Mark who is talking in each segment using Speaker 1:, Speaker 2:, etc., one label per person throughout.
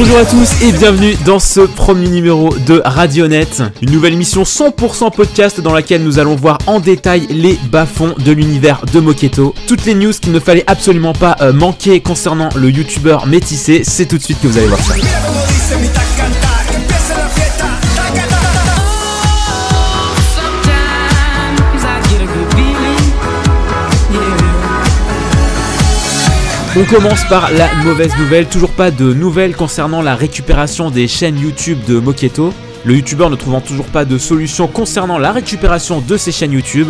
Speaker 1: Bonjour à tous et bienvenue dans ce premier numéro de Radionet, une nouvelle émission 100% podcast dans laquelle nous allons voir en détail les bas-fonds de l'univers de Moketo. Toutes les news qu'il ne fallait absolument pas manquer concernant le youtubeur métissé, c'est tout de suite que vous allez voir ça. On commence par la mauvaise nouvelle, toujours pas de nouvelles concernant la récupération des chaînes YouTube de Moketo. Le youtubeur ne trouvant toujours pas de solution concernant la récupération de ses chaînes YouTube.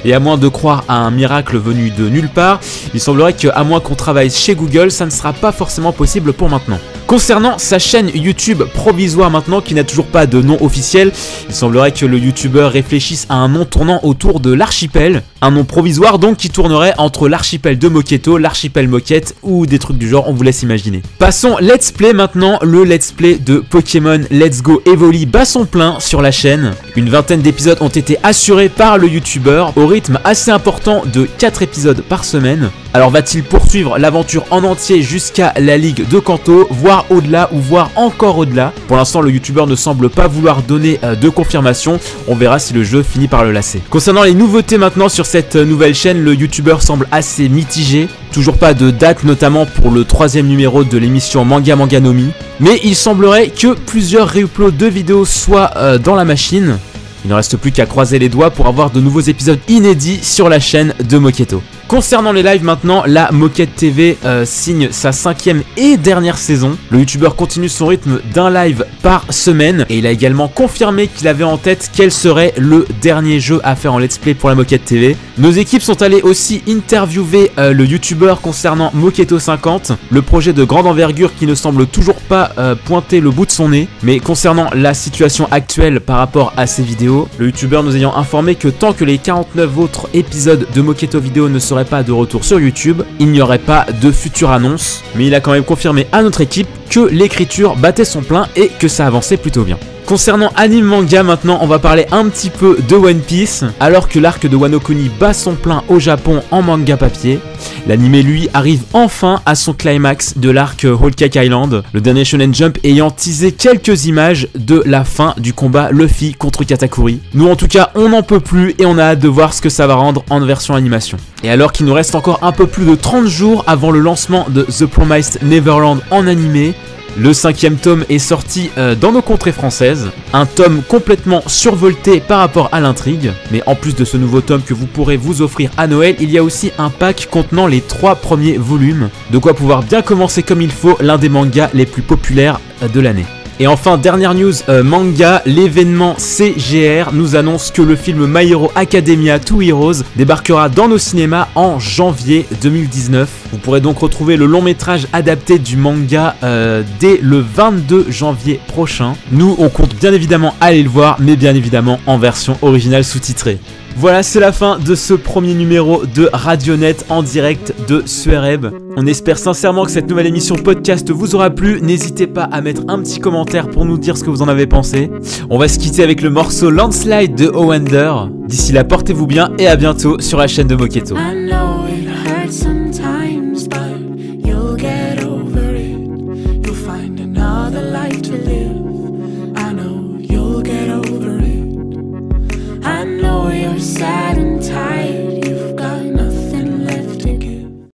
Speaker 1: Et à moins de croire à un miracle venu de nulle part, il semblerait qu'à moins qu'on travaille chez Google, ça ne sera pas forcément possible pour maintenant. Concernant sa chaîne YouTube provisoire maintenant, qui n'a toujours pas de nom officiel, il semblerait que le youtubeur réfléchisse à un nom tournant autour de l'archipel. Un nom provisoire donc qui tournerait entre l'archipel de Moketo, l'archipel Moquette ou des trucs du genre, on vous laisse imaginer. Passons Let's Play maintenant, le Let's Play de Pokémon Let's Go Evoli bat son plein sur la chaîne. Une vingtaine d'épisodes ont été assurés par le youtubeur au rythme assez important de 4 épisodes par semaine. Alors va-t-il poursuivre l'aventure en entier jusqu'à la Ligue de Kanto, voire au-delà ou voire encore au-delà? Pour l'instant, le youtubeur ne semble pas vouloir donner de confirmation. On verra si le jeu finit par le lasser. Concernant les nouveautés maintenant sur cette nouvelle chaîne, le youtubeur semble assez mitigé. Toujours pas de date, notamment pour le 3e numéro de l'émission Manga no Mi. Mais il semblerait que plusieurs re-uploads de vidéos soient dans la machine. Il ne reste plus qu'à croiser les doigts pour avoir de nouveaux épisodes inédits sur la chaîne de Moketo. Concernant les lives maintenant, la Moquette TV signe sa 5e et dernière saison. Le youtubeur continue son rythme d'un live par semaine et il a également confirmé qu'il avait en tête quel serait le dernier jeu à faire en let's play pour la Moquette TV. Nos équipes sont allées aussi interviewer le youtubeur concernant Moketo 50, le projet de grande envergure qui ne semble toujours pas pointer le bout de son nez. Mais concernant la situation actuelle par rapport à ces vidéos, le youtubeur nous ayant informé que tant que les 49 autres épisodes de Moketo vidéo ne seraient pas de retour sur YouTube, il n'y aurait pas de future annonce, mais il a quand même confirmé à notre équipe que l'écriture battait son plein et que ça avançait plutôt bien. Concernant anime manga maintenant, on va parler un petit peu de One Piece. Alors que l'arc de Wano Kuni bat son plein au Japon en manga papier, l'anime lui arrive enfin à son climax de l'arc Whole Cake Island, le dernier Shonen Jump ayant teasé quelques images de la fin du combat Luffy contre Katakuri. Nous en tout cas on n'en peut plus et on a hâte de voir ce que ça va rendre en version animation. Et alors qu'il nous reste encore un peu plus de 30 jours avant le lancement de The Promised Neverland en animé, le 5e tome est sorti dans nos contrées françaises, un tome complètement survolté par rapport à l'intrigue, mais en plus de ce nouveau tome que vous pourrez vous offrir à Noël, il y a aussi un pack contenant les 3 premiers volumes, de quoi pouvoir bien commencer comme il faut l'un des mangas les plus populaires de l'année. Et enfin, dernière news manga, l'événement CGR nous annonce que le film My Hero Academia 2 Heroes débarquera dans nos cinémas en janvier 2019. Vous pourrez donc retrouver le long métrage adapté du manga dès le 22 janvier prochain. Nous, on compte bien évidemment aller le voir, mais bien évidemment en version originale sous-titrée. Voilà, c'est la fin de ce premier numéro de Radionet en direct de Suereb. On espère sincèrement que cette nouvelle émission podcast vous aura plu. N'hésitez pas à mettre un petit commentaire pour nous dire ce que vous en avez pensé. On va se quitter avec le morceau Landslide de Owender. D'ici là, portez-vous bien et à bientôt sur la chaîne de Moketo.
Speaker 2: Sad and